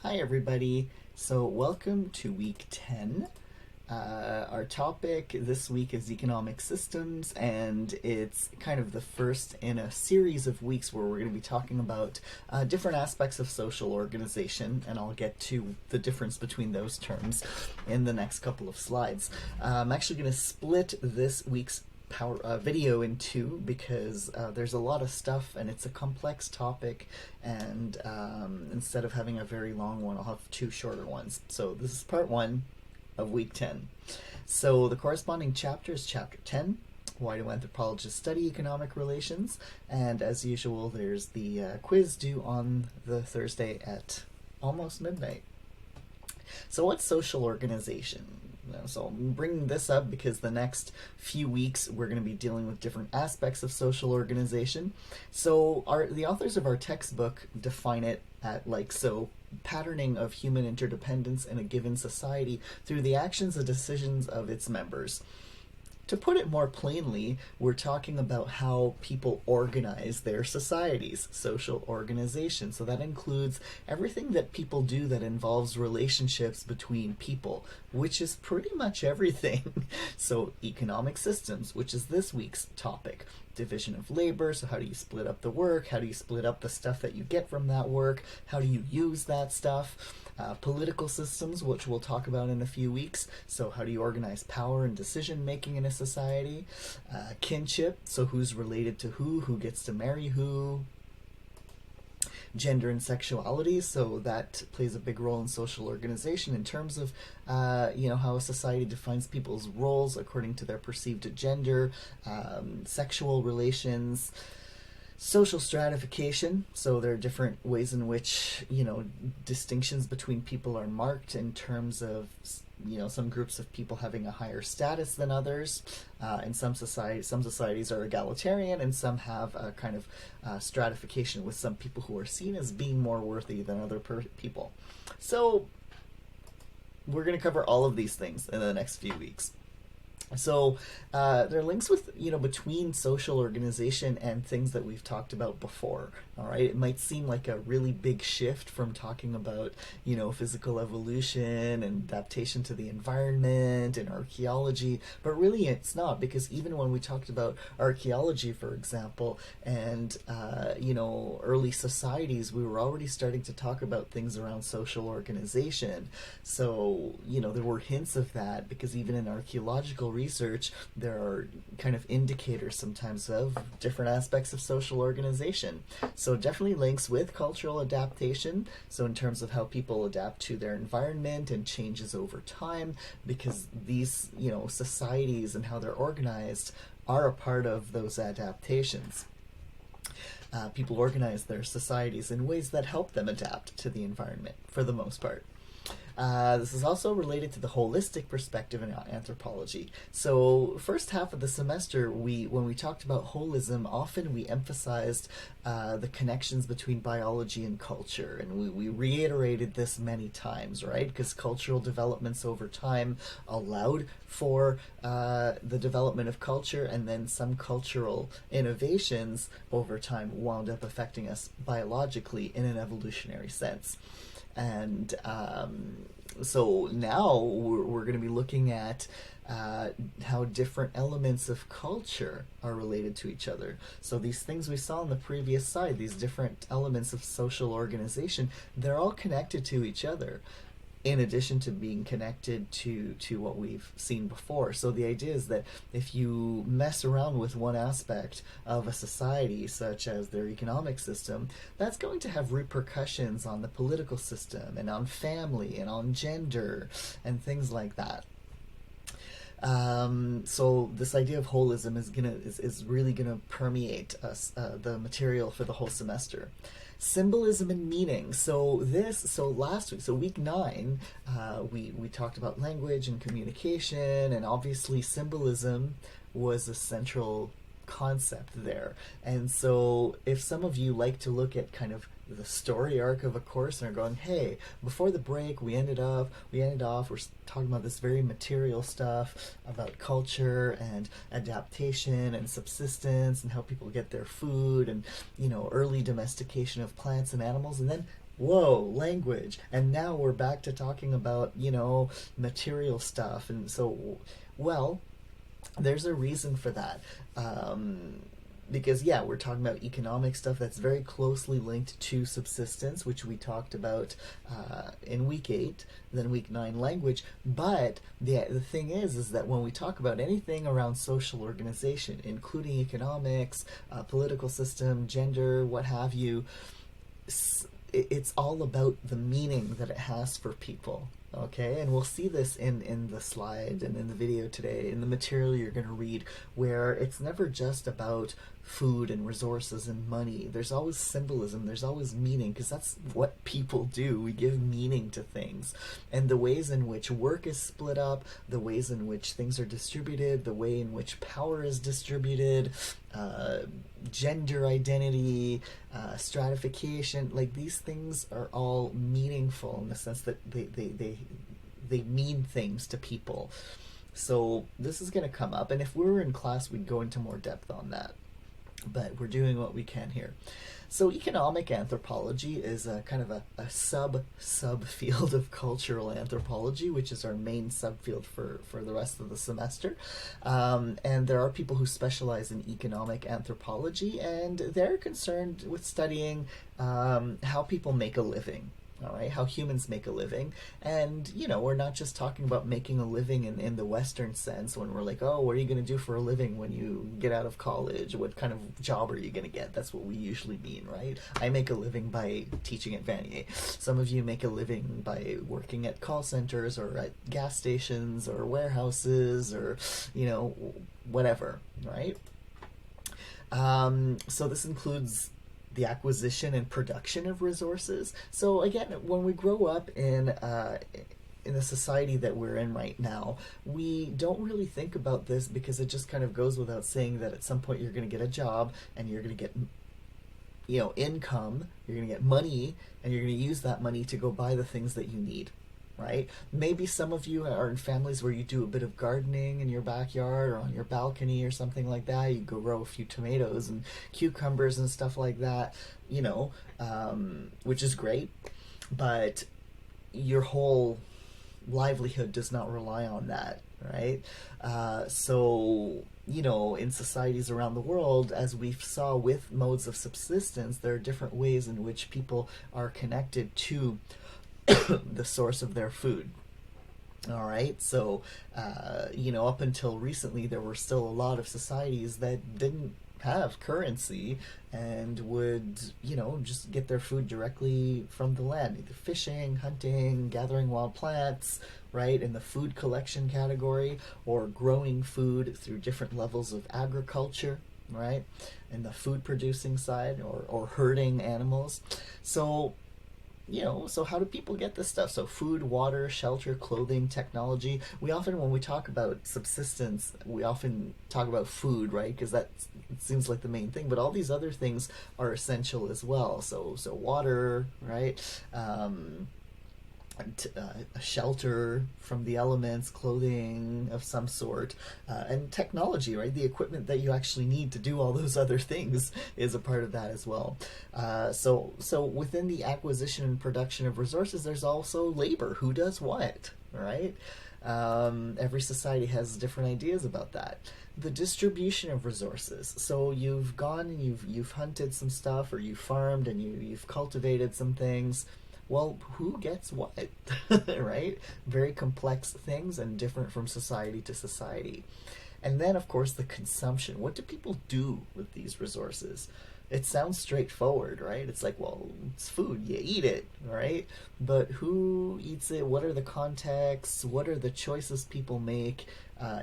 Hi, everybody. So, welcome to week 10. Our topic this week is economic systems, and it's kind of the first in a series of weeks where we're going to be talking about different aspects of social organization, and I'll get to the difference between those terms in the next couple of slides. I'm actually going to split this week's video in two because there's a lot of stuff and it's a complex topic, and instead of having a very long one, I'll have two shorter ones. So this is part one of week 10. So the corresponding chapter is chapter 10. Why do anthropologists study economic relations? And as usual, there's the quiz due on the Thursday at almost midnight. So what's social organization? So I'm bringing this up because the next few weeks we're going to be dealing with different aspects of social organization. So the authors of our textbook define it at patterning of human interdependence in a given society through the actions and decisions of its members. To put it more plainly, we're talking about how people organize their societies, social organization. So that includes everything that people do that involves relationships between people, which is pretty much everything. So economic systems, which is this week's topic. Division of labor, so how do you split up the work? How do you split up the stuff that you get from that work? How do you use that stuff? Political systems, which we'll talk about in a few weeks. So how do you organize power and decision making in a society? Kinship, so who's related to who gets to marry who. Gender and sexuality, so that plays a big role in social organization in terms of how a society defines people's roles according to their perceived gender. Sexual relations. Social stratification, so there are different ways in which distinctions between people are marked in terms of some groups of people having a higher status than others. In some societies are egalitarian, and some have a kind of stratification with some people who are seen as being more worthy than other people. So we're going to cover all of these things in the next few weeks. So there are links with between social organization and things that we've talked about before. All right, it might seem like a really big shift from talking about physical evolution and adaptation to the environment and archaeology, but really it's not, because even when we talked about archaeology, for example, and early societies, we were already starting to talk about things around social organization. So there were hints of that, because even in archaeological research, there are kind of indicators sometimes of different aspects of social organization. So definitely links with cultural adaptation, so in terms of how people adapt to their environment and changes over time, because these societies and how they're organized are a part of those adaptations. People organize their societies in ways that help them adapt to the environment for the most part. This is also related to the holistic perspective in anthropology. So first half of the semester, when we talked about holism, often we emphasized the connections between biology and culture, and we reiterated this many times, right? Because cultural developments over time allowed for the development of culture, and then some cultural innovations over time wound up affecting us biologically in an evolutionary sense. And so now we're going to be looking at how different elements of culture are related to each other. So these things we saw on the previous slide, these different elements of social organization, they're all connected to each other, in addition to being connected to what we've seen before. So the idea is that if you mess around with one aspect of a society, such as their economic system, that's going to have repercussions on the political system and on family and on gender and things like that. So this idea of holism is really gonna permeate us, the material for the whole semester. Symbolism and meaning. So last week, so week 9, we talked about language and communication, and obviously symbolism was a central concept there. And so if some of you like to look at kind of the story arc of a course and are going, hey, before the break we ended off, we're talking about this very material stuff about culture and adaptation and subsistence and how people get their food and, early domestication of plants and animals, and then whoa, language. And now we're back to talking about, material stuff. And so, well, there's a reason for that. Because, yeah, we're talking about economic stuff that's very closely linked to subsistence, which we talked about in week 8, then week 9 language. But the thing is that when we talk about anything around social organization, including economics, political system, gender, what have you, it's all about the meaning that it has for people. Okay, and we'll see this in the slide and in the video today, in the material you're going to read, where it's never just about food and resources and money. There's always symbolism, there's always meaning, because that's what people do. We give meaning to things. And the ways in which work is split up, the ways in which things are distributed, the way in which power is distributed, gender identity, stratification, like these things are all meaningful in the sense that they mean things to people. So this is going to come up, and if we were in class, we'd go into more depth on that. But we're doing what we can here. So economic anthropology is a kind of a subfield of cultural anthropology, which is our main subfield for the rest of the semester. And there are people who specialize in economic anthropology, and they're concerned with studying how people make a living. All right, how humans make a living. And, we're not just talking about making a living in the Western sense when we're like, oh, what are you going to do for a living when you get out of college? What kind of job are you going to get? That's what we usually mean, right? I make a living by teaching at Vanier. Some of you make a living by working at call centers or at gas stations or warehouses or, whatever, right? So this includes the acquisition and production of resources. So again, when we grow up in the society that we're in right now, we don't really think about this because it just kind of goes without saying that at some point you're going to get a job and you're going to get income, you're going to get money, and you're going to use that money to go buy the things that you need. Right? Maybe some of you are in families where you do a bit of gardening in your backyard or on your balcony or something like that. You go grow a few tomatoes and cucumbers and stuff like that, which is great. But your whole livelihood does not rely on that, right? So, in societies around the world, as we saw with modes of subsistence, there are different ways in which people are connected to the source of their food. All right, so up until recently, there were still a lot of societies that didn't have currency and would just get their food directly from the land, either fishing, hunting, gathering wild plants, right, in the food collection category, or growing food through different levels of agriculture, right, in the food producing side, or herding animals. So so how do people get this stuff? So food, water, shelter, clothing, technology. We often, when we talk about subsistence, we often talk about food, right? Because that seems like the main thing. But all these other things are essential as well. So water, right? Shelter from the elements, clothing of some sort, and technology, right? The equipment that you actually need to do all those other things is a part of that as well. So within the acquisition and production of resources, there's also labor. Who does what, right? Every society has different ideas about that. The distribution of resources. So you've gone and you've hunted some stuff, or you farmed and you've cultivated some things. Well, who gets what, right? Very complex things and different from society to society. And then, of course, the consumption. What do people do with these resources? It sounds straightforward, right? It's like, well, it's food, you eat it, right? But who eats it? What are the contexts? What are the choices people make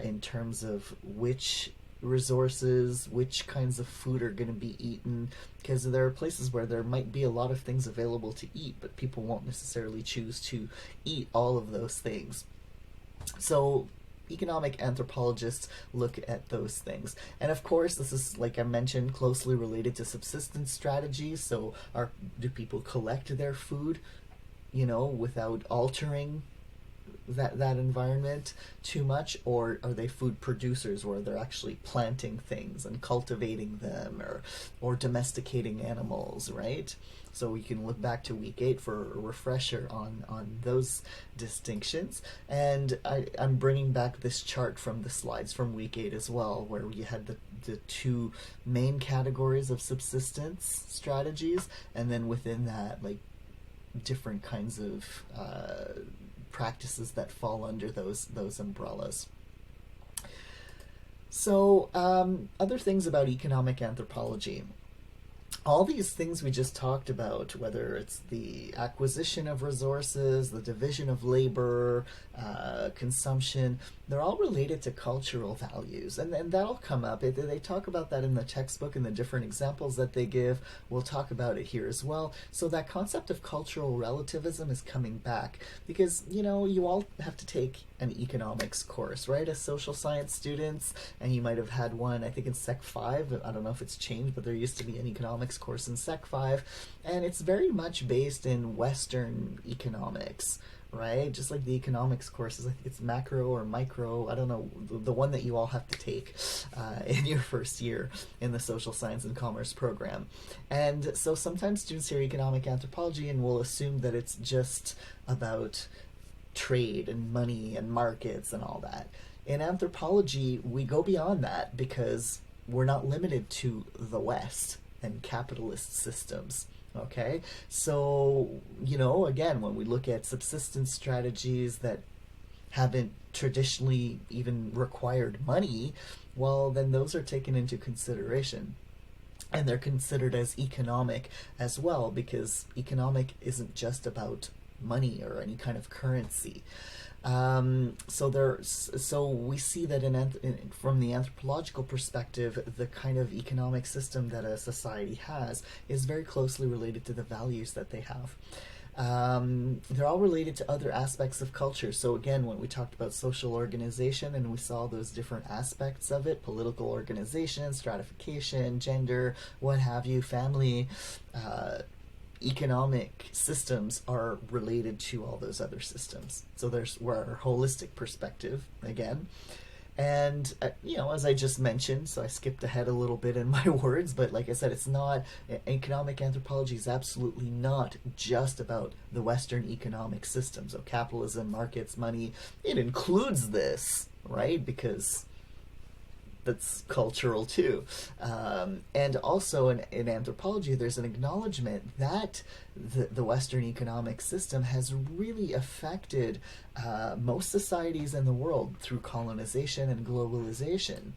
in terms of which resources, which kinds of food are going to be eaten? Because there are places where there might be a lot of things available to eat, but people won't necessarily choose to eat all of those things. So economic anthropologists look at those things. And of course, this is, like I mentioned, closely related to subsistence strategies. So do people collect their food, without altering that environment too much, or are they food producers where they're actually planting things and cultivating them, or domesticating animals, right? So we can look back to week 8 for a refresher on those distinctions. And I'm bringing back this chart from the slides from week 8 as well, where we had the two main categories of subsistence strategies, and then within that, like, different kinds of practices that fall under those umbrellas. So, other things about economic anthropology. All these things we just talked about, whether it's the acquisition of resources, the division of labor, consumption, they're all related to cultural values, and that'll come up. They talk about that in the textbook and the different examples that they give. We'll talk about it here as well. So that concept of cultural relativism is coming back because, you all have to take an economics course, right, as social science students, and you might have had one, I think, in Sec 5. I don't know if it's changed, but there used to be an economics course in Sec 5, and it's very much based in Western economics, right? Just like the economics courses, I think it's macro or micro, I don't know, the one that you all have to take in your first year in the social science and commerce program. And so sometimes students hear economic anthropology and will assume that it's just about trade and money and markets and all that. In anthropology, we go beyond that because we're not limited to the West and capitalist systems. Okay, so, again, when we look at subsistence strategies that haven't traditionally even required money, well, then those are taken into consideration. And they're considered as economic as well, because economic isn't just about money or any kind of currency. So we see that from the anthropological perspective, the kind of economic system that a society has is very closely related to the values that they have. They're all related to other aspects of culture. So again, when we talked about social organization and we saw those different aspects of it, political organization, stratification, gender, what have you, family, economic systems are related to all those other systems. So there's our holistic perspective again. And, as I just mentioned, so I skipped ahead a little bit in my words, but like I said, economic anthropology is absolutely not just about the Western economic systems of capitalism, markets, money. It includes this, right? Because that's cultural too. And also in anthropology, there's an acknowledgement that the Western economic system has really affected most societies in the world through colonization and globalization.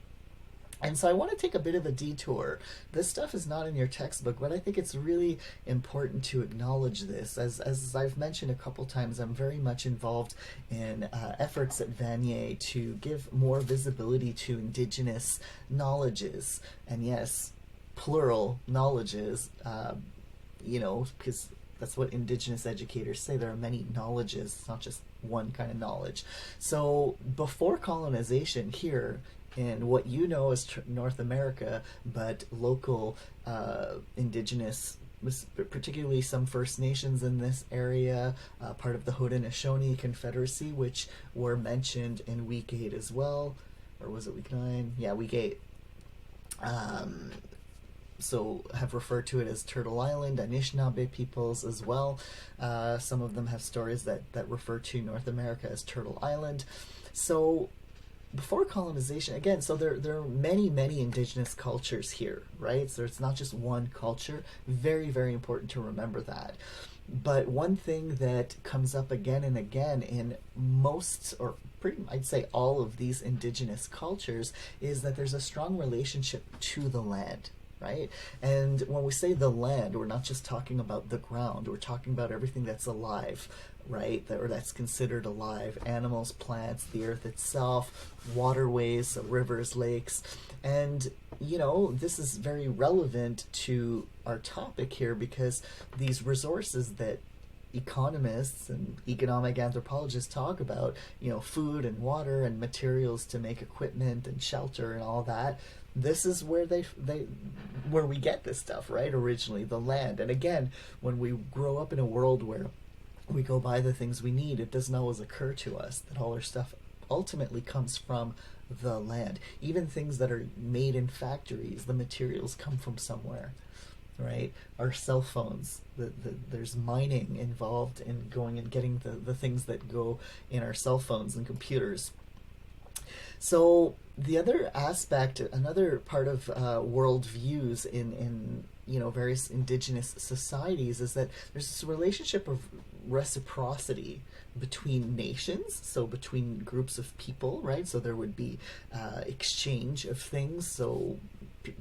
And so I want to take a bit of a detour. This stuff is not in your textbook, but I think it's really important to acknowledge this. As I've mentioned a couple times, I'm very much involved in efforts at Vanier to give more visibility to Indigenous knowledges. And yes, plural knowledges, because that's what Indigenous educators say. There are many knowledges. It's not just one kind of knowledge. So before colonization here, in what as North America, but local Indigenous, particularly some First Nations in this area, part of the Haudenosaunee Confederacy, which were mentioned in week 8 as well. Or was it week 9? Yeah, week 8. So have referred to it as Turtle Island, Anishinaabe peoples as well. Some of them have stories that refer to North America as Turtle Island. So before colonization, again, so there are many, many indigenous cultures here, right? So it's not just one culture. Very, very important to remember that. But one thing that comes up again and again in most, or pretty, I'd say all of these indigenous cultures, is that there's a strong relationship to the land, right? And when we say the land, we're not just talking about the ground. We're talking about everything that's alive, right? Or that's considered alive. Animals, plants, the earth itself, waterways, so rivers, lakes. And, this is very relevant to our topic here because these resources that economists and economic anthropologists talk about, food and water and materials to make equipment and shelter and all that, this is where where we get this stuff, right? Originally, the land. And again, when we grow up in a world where we go buy the things we need, it doesn't always occur to us that all our stuff ultimately comes from the land. Even things that are made in factories, the materials come from somewhere, right? Our cell phones, there's mining involved in going and getting the things that go in our cell phones and computers. So the other aspect, another part of world views in various indigenous societies is that there's this relationship of reciprocity between nations, so between groups of people, right? So there would be exchange of things, so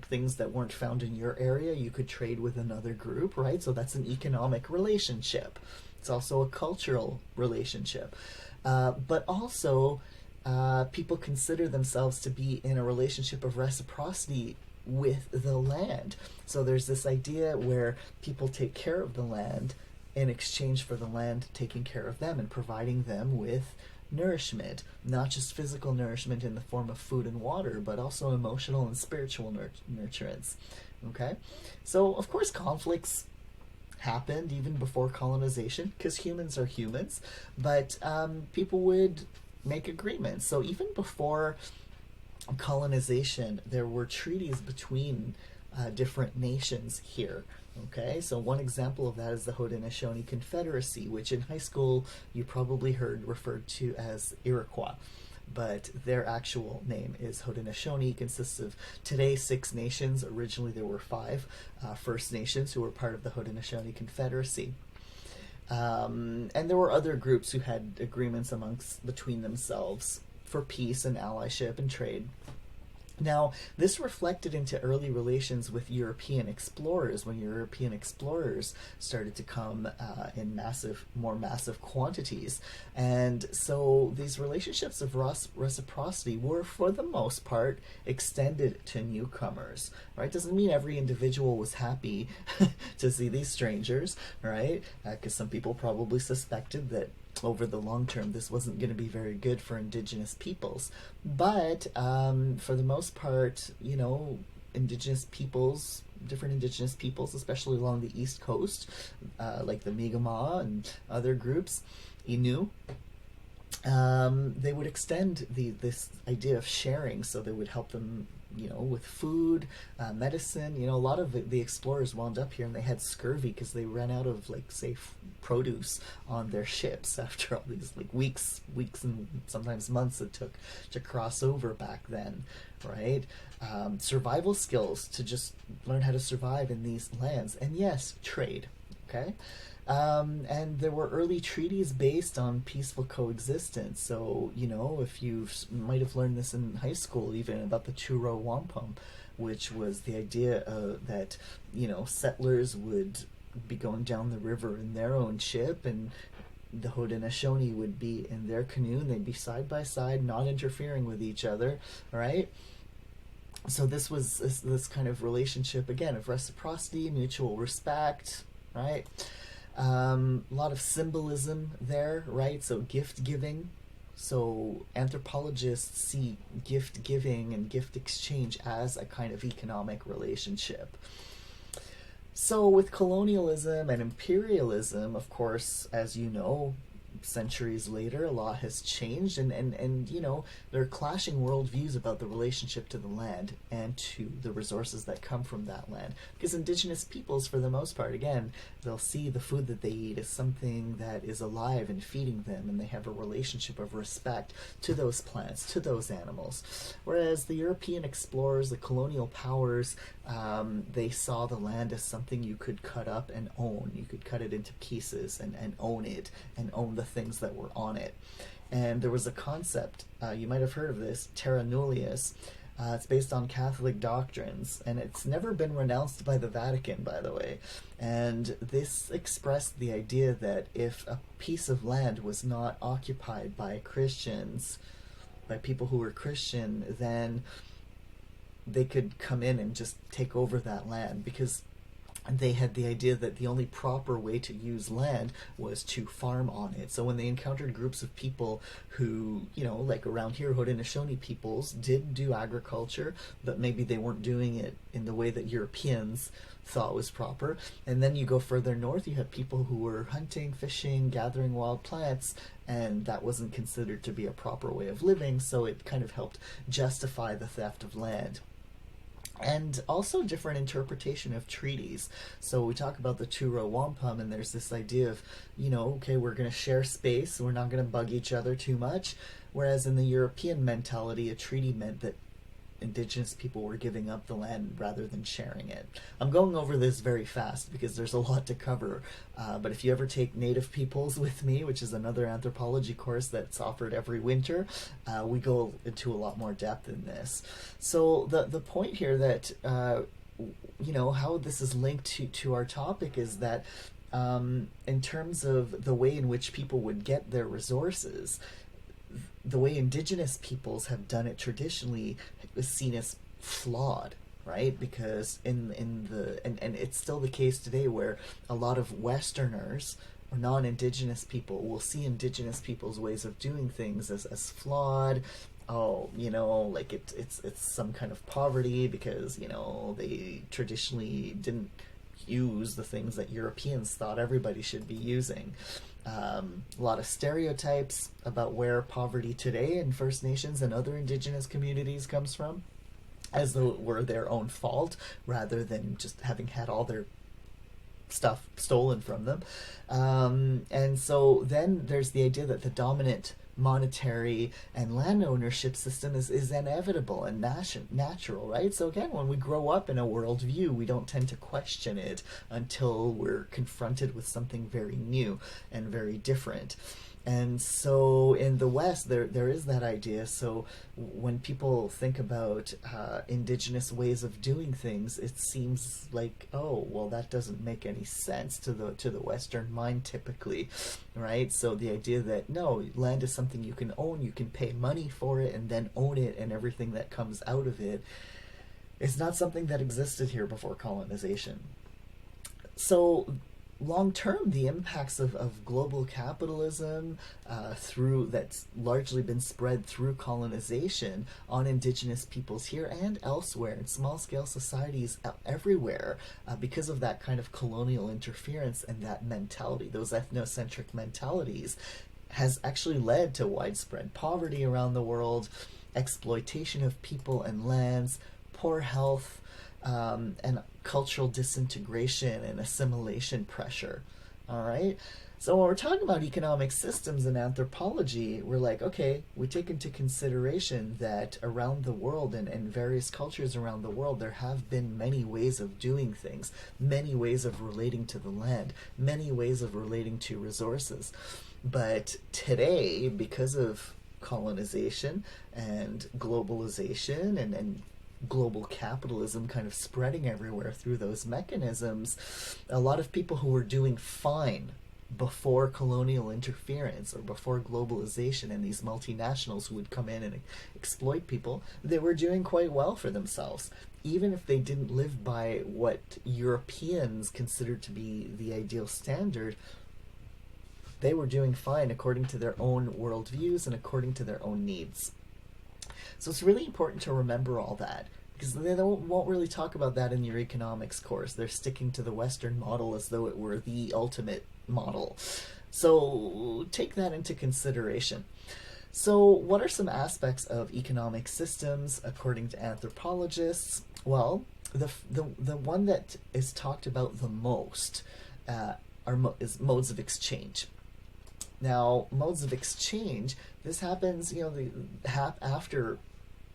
things that weren't found in your area you could trade with another group, right? So that's an economic relationship. It's also a cultural relationship, but also people consider themselves to be in a relationship of reciprocity with the land. So there's this idea where people take care of the land in exchange for the land taking care of them and providing them with nourishment, not just physical nourishment in the form of food and water, but also emotional and spiritual nurturance. Okay? So, of course, conflicts happened even before colonization because humans are humans, but people would make agreements. So even before colonization, there were treaties between different nations here. Okay, so one example of that is the Haudenosaunee Confederacy, which in high school you probably heard referred to as Iroquois, but their actual name is Haudenosaunee. Consists of today 6 nations. Originally there were 5 First Nations who were part of the Haudenosaunee Confederacy. And there were other groups who had agreements between themselves for peace and allyship and trade. Now, this reflected into early relations with European explorers when European explorers started to come in more massive quantities. And so these relationships of reciprocity were, for the most part, extended to newcomers, right? Doesn't mean every individual was happy to see these strangers, right? Because some people probably suspected that over the long term this wasn't going to be very good for indigenous peoples, but for the most part, different indigenous peoples, especially along the east coast, like the Mi'kmaq and other groups, Innu, they would extend this idea of sharing, so they would help them with food, medicine. A lot of the explorers wound up here and they had scurvy because they ran out of, produce on their ships after all these, weeks and sometimes months it took to cross over back then, right? Survival skills to just learn how to survive in these lands. And yes, trade, okay? And there were early treaties based on peaceful coexistence. So, if you might have learned this in high school, even about the Churo Wampum, which was the idea that, settlers would be going down the river in their own ship, and the Haudenosaunee would be in their canoe, and they'd be side by side, not interfering with each other, right? So this was this kind of relationship, again, of reciprocity, mutual respect, right? A lot of symbolism there, right? So gift giving. So anthropologists see gift giving and gift exchange as a kind of economic relationship. So with colonialism and imperialism, of course, as you know, centuries later, a lot has changed, and there are clashing worldviews about the relationship to the land and to the resources that come from that land. Because indigenous peoples, for the most part, again, they'll see the food that they eat as something that is alive and feeding them, and they have a relationship of respect to those plants, to those animals. Whereas the European explorers, the colonial powers, they saw the land as something you could cut up and own. You could cut it into pieces and own it, and own the things that were on it. And there was a concept, you might have heard of this, terra nullius. It's based on Catholic doctrines, and it's never been renounced by the Vatican, by the way. And this expressed the idea that if a piece of land was not occupied by Christians, by people who were Christian, then they could come in and just take over that land. Because they had the idea that the only proper way to use land was to farm on it. So when they encountered groups of people who, like around here, Haudenosaunee peoples did do agriculture, but maybe they weren't doing it in the way that Europeans thought was proper. And then you go further north, you have people who were hunting, fishing, gathering wild plants, and that wasn't considered to be a proper way of living, so it kind of helped justify the theft of land. And also different interpretation of treaties. So we talk about the Turo Wampum, and there's this idea of, okay, we're going to share space, we're not going to bug each other too much. Whereas in the European mentality, a treaty meant that indigenous people were giving up the land rather than sharing it. I'm going over this very fast because there's a lot to cover, but if you ever take Native Peoples with me, which is another anthropology course that's offered every winter, we go into a lot more depth in this. So the point here that how this is linked to our topic is that in terms of the way in which people would get their resources, the way indigenous peoples have done it traditionally was seen as flawed, right? Because and it's still the case today where a lot of Westerners or non-indigenous people will see indigenous people's ways of doing things as flawed. Oh, like it's some kind of poverty because they traditionally didn't use the things that Europeans thought everybody should be using. A lot of stereotypes about where poverty today in First Nations and other indigenous communities comes from, as though it were their own fault rather than just having had all their stuff stolen from them. And so then there's the idea that the dominant monetary and land ownership system is inevitable and natural, right? So again, when we grow up in a worldview, we don't tend to question it until we're confronted with something very new and very different. And so in the West, there is that idea. So when people think about indigenous ways of doing things, it seems like, oh, well, that doesn't make any sense to the Western mind typically, right? So the idea that no, land is something you can own, you can pay money for it, and then own it, and everything that comes out of it is not something that existed here before colonization. So long term, the impacts of global capitalism through that's largely been spread through colonization on indigenous peoples here and elsewhere in small scale societies everywhere because of that kind of colonial interference and that mentality, those ethnocentric mentalities, has actually led to widespread poverty around the world, exploitation of people and lands, poor health, and cultural disintegration and assimilation pressure. All right? So when we're talking about economic systems and anthropology, we're like, okay, we take into consideration that around the world and various cultures around the world, there have been many ways of doing things, many ways of relating to the land, many ways of relating to resources. But today, because of colonization and globalization and global capitalism kind of spreading everywhere through those mechanisms, a lot of people who were doing fine before colonial interference or before globalization and these multinationals who would come in and exploit people, they were doing quite well for themselves. Even if they didn't live by what Europeans considered to be the ideal standard, they were doing fine according to their own worldviews and according to their own needs. So it's really important to remember all that, because they won't really talk about that in your economics course. They're sticking to the Western model as though it were the ultimate model. So take that into consideration. So what are some aspects of economic systems according to anthropologists? Well, the one that is talked about the most is modes of exchange. Now, modes of exchange, this happens, after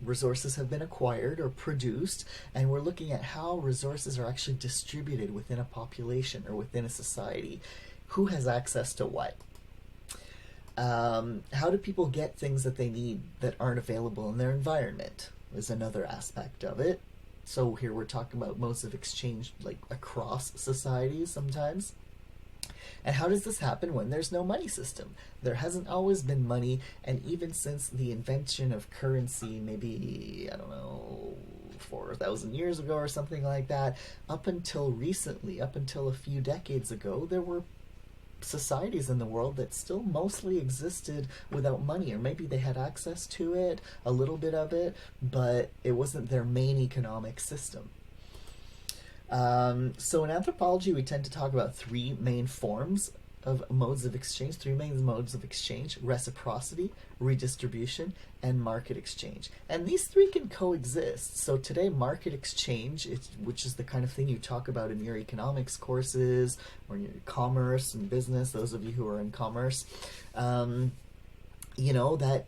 resources have been acquired or produced, and we're looking at how resources are actually distributed within a population or within a society. Who has access to what? How do people get things that they need that aren't available in their environment is another aspect of it. So here we're talking about modes of exchange like across societies sometimes. And how does this happen when there's no money system? There hasn't always been money, and even since the invention of currency, maybe, I don't know, 4,000 years ago or something like that, up until recently, up until a few decades ago, there were societies in the world that still mostly existed without money, or maybe they had access to it, a little bit of it, but it wasn't their main economic system. So in anthropology, we tend to talk about three main forms of modes of exchange, three main modes of exchange: reciprocity, redistribution, and market exchange. And these three can coexist. So today, market exchange, which is the kind of thing you talk about in your economics courses or in your commerce and business, those of you who are in commerce,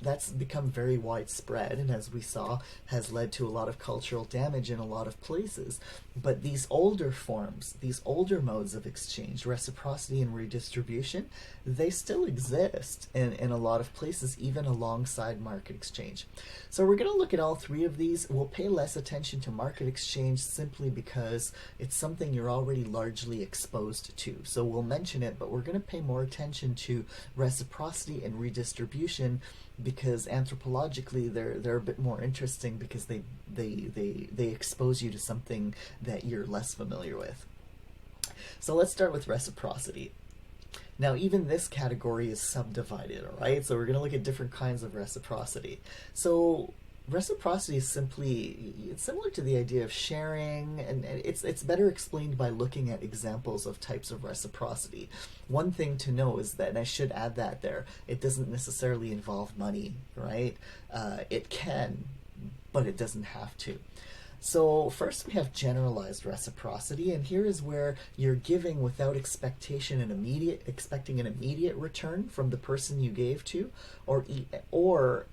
that's become very widespread, and as we saw, has led to a lot of cultural damage in a lot of places. But these older forms, these older modes of exchange, reciprocity and redistribution, they still exist in a lot of places, even alongside market exchange. So we're going to look at all three of these. We'll pay less attention to market exchange simply because it's something you're already largely exposed to. So we'll mention it, but we're going to pay more attention to reciprocity and redistribution because anthropologically they're a bit more interesting because they expose you to something that you're less familiar with. So let's start with reciprocity. Now, even this category is subdivided, all right? So we're going to look at different kinds of reciprocity. So reciprocity is it's similar to the idea of sharing, and it's better explained by looking at examples of types of reciprocity. One thing to know is that, and I should add that there, it doesn't necessarily involve money, right? It can, but it doesn't have to. So first we have generalized reciprocity, and here is where you're giving without expecting an immediate return from the person you gave to, or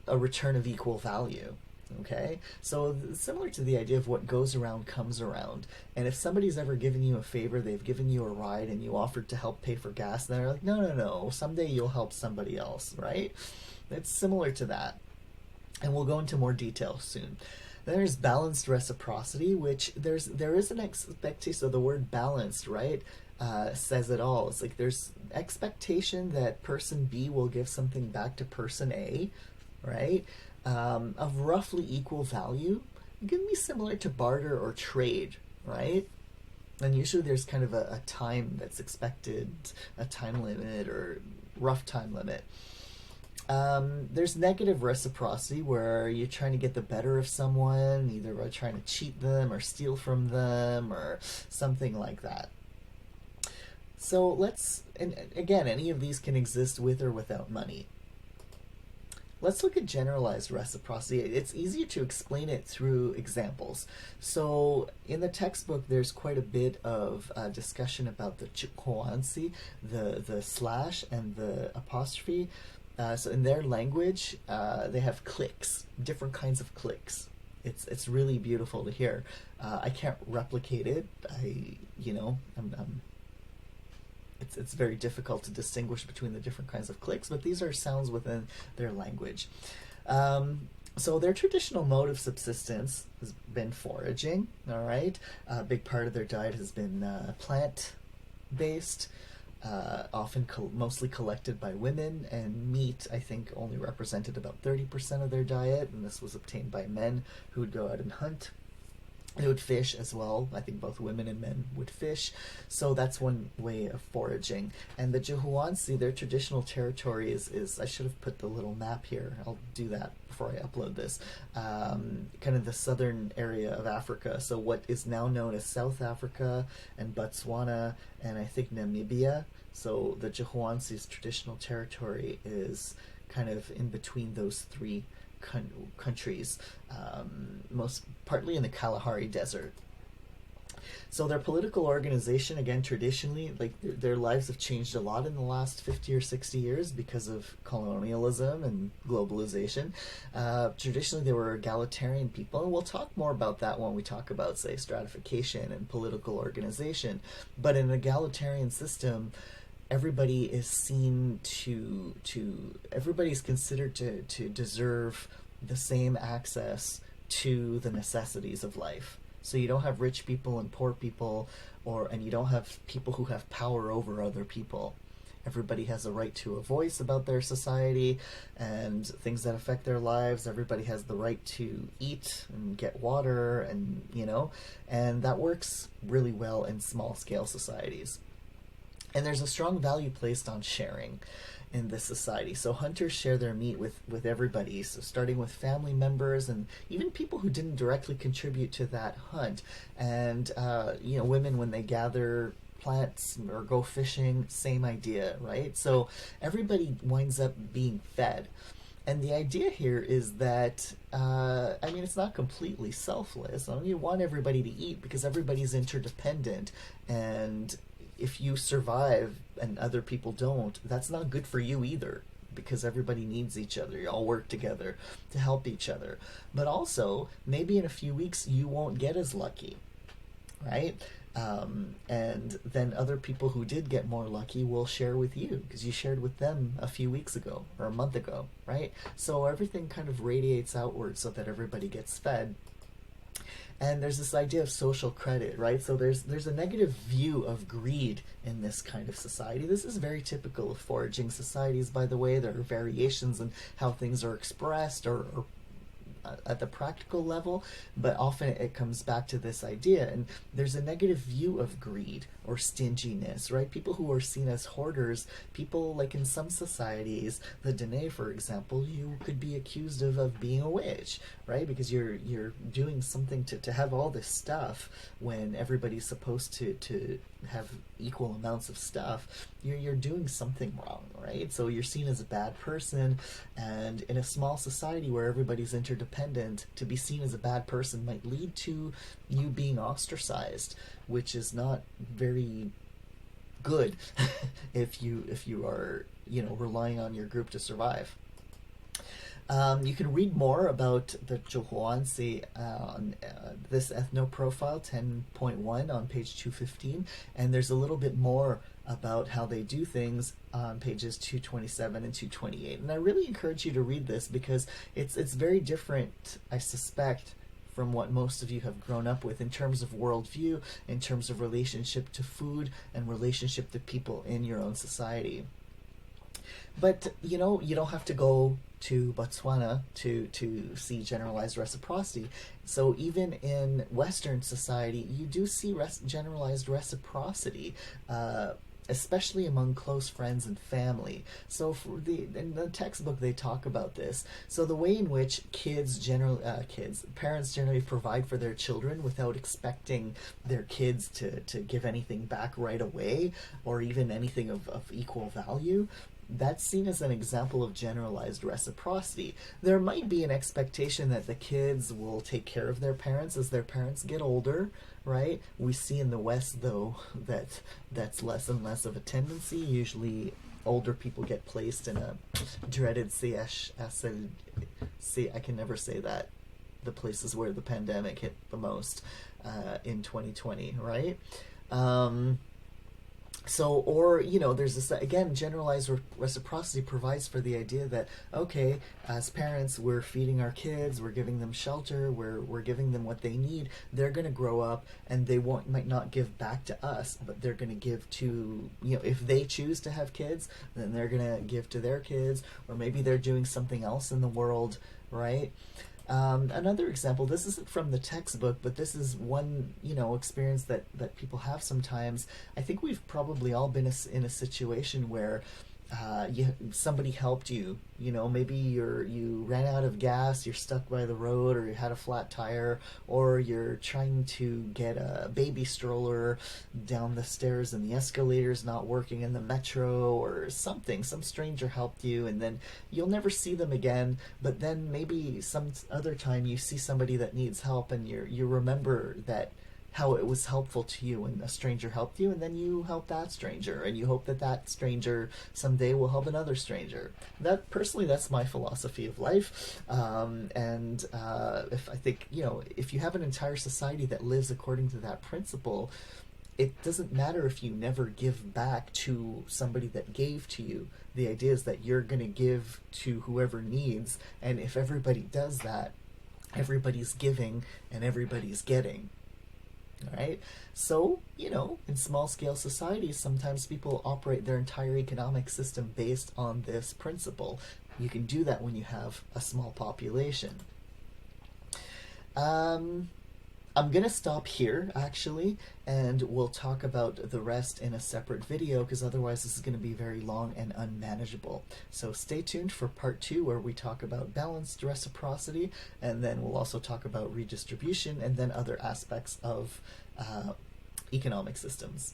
a return of equal value. Okay, so similar to the idea of what goes around comes around. And if somebody's ever given you a favor, they've given you a ride, and you offered to help pay for gas, and they're like, no, someday you'll help somebody else, right? It's similar to that, and we'll go into more detail soon. Then there's balanced reciprocity, which there is an expectation. So the word balanced, right, says it all. It's like there's expectation that person B will give something back to person A, right, of roughly equal value. It can be similar to barter or trade, right? And usually there's kind of a time that's expected, a time limit or rough time limit. There's negative reciprocity, where you're trying to get the better of someone, either by trying to cheat them or steal from them or something like that. So and again, any of these can exist with or without money. Let's look at generalized reciprocity. It's easier to explain it through examples. So in the textbook, there's quite a bit of discussion about the chikuansi, the slash and the apostrophe. So in their language, they have clicks, different kinds of clicks. It's really beautiful to hear. I can't replicate it. It's very difficult to distinguish between the different kinds of clicks, but these are sounds within their language. So their traditional mode of subsistence has been foraging. All right, a big part of their diet has been plant-based. Often mostly collected by women, and meat, I think, only represented about 30% of their diet, and this was obtained by men who would go out and hunt. They would fish as well. I think both women and men would fish. So that's one way of foraging. And the Jihuansi, their traditional territory is I should have put the little map here. I'll do that before I upload this. Kind of the southern area of Africa. So what is now known as South Africa and Botswana and I think Namibia. So the Jihuansi's traditional territory is kind of in between those three countries, partly in the Kalahari Desert. So their political organization, again, traditionally, like their lives have changed a lot in the last 50 or 60 years because of colonialism and globalization. Traditionally, they were egalitarian people, and we'll talk more about that when we talk about, say, stratification and political organization. But in an egalitarian system, everybody is seen everybody's considered to deserve the same access to the necessities of life. So you don't have rich people and poor people, and you don't have people who have power over other people. everybody has a right to a voice about their society and things that affect their lives. Everybody has the right to eat and get water, and and that works really well in small scale societies. And there's a strong value placed on sharing in this society. So hunters share their meat with everybody, so starting with family members and even people who didn't directly contribute to that hunt. And women, when they gather plants or go fishing, same idea, right? So everybody winds up being fed. And the idea here is that, it's not completely selfless. You want everybody to eat because everybody's interdependent. And if you survive and other people don't, that's not good for you either, because everybody needs each other. You all work together to help each other. But also, maybe in a few weeks, you won't get as lucky, right? And then other people who did get more lucky will share with you because you shared with them a few weeks ago or a month ago, right? So everything kind of radiates outward so that everybody gets fed. And there's this idea of social credit, right? So there's a negative view of greed in this kind of society. This is very typical of foraging societies, by the way. There are variations in how things are expressed or at the practical level, but often it comes back to this idea. And there's a negative view of greed or stinginess, right? People who are seen as hoarders, people like in some societies, the Dene, for example, you could be accused of being a witch, right? Because you're doing something to have all this stuff when everybody's supposed to have equal amounts of stuff. You're doing something wrong, right? So you're seen as a bad person, and in a small society where everybody's interdependent, to be seen as a bad person might lead to you being ostracized, which is not very good if you are relying on your group to survive. You can read more about the Zhuhuanzi on this ethno-profile 10.1 on page 215, and there's a little bit more about how they do things on pages 227 and 228. And I really encourage you to read this because it's very different, I suspect, from what most of you have grown up with in terms of worldview, in terms of relationship to food, and relationship to people in your own society. But you don't have to go to Botswana to see generalized reciprocity. So even in Western society, you do see generalized reciprocity, especially among close friends and family. So in the textbook they talk about this. So the way in which parents generally provide for their children without expecting their kids to give anything back right away, or even anything of equal value, that's seen as an example of generalized reciprocity. There might be an expectation that the kids will take care of their parents as their parents get older, right? We see in the West, though, that's less and less of a tendency. Usually older people get placed in a dreaded I can never say that, the places where the pandemic hit the most in 2020, right? There's this, again, generalized reciprocity provides for the idea that, okay, as parents, we're feeding our kids, we're giving them shelter, we're giving them what they need. They're going to grow up and they might not give back to us, but they're going to give to, if they choose to have kids, then they're going to give to their kids, or maybe they're doing something else in the world, right? Another example, this isn't from the textbook, but this is one, experience that people have sometimes. I think we've probably all been in a situation where somebody helped you. Maybe you ran out of gas, you're stuck by the road, or you had a flat tire, or you're trying to get a baby stroller down the stairs and the escalator's not working in the metro, or something. Some stranger helped you, and then you'll never see them again. But then maybe some other time you see somebody that needs help, and you remember that how it was helpful to you when a stranger helped you, and then you help that stranger, and you hope that stranger someday will help another stranger. That's my philosophy of life. If you have an entire society that lives according to that principle, it doesn't matter if you never give back to somebody that gave to you. The idea is that you're going to give to whoever needs, and if everybody does that, everybody's giving and everybody's getting. All right. So, in small scale societies, sometimes people operate their entire economic system based on this principle. You can do that when you have a small population. Um, I'm gonna stop here actually, and we'll talk about the rest in a separate video because otherwise this is gonna be very long and unmanageable. So stay tuned for part 2 where we talk about balanced reciprocity, and then we'll also talk about redistribution and then other aspects of economic systems.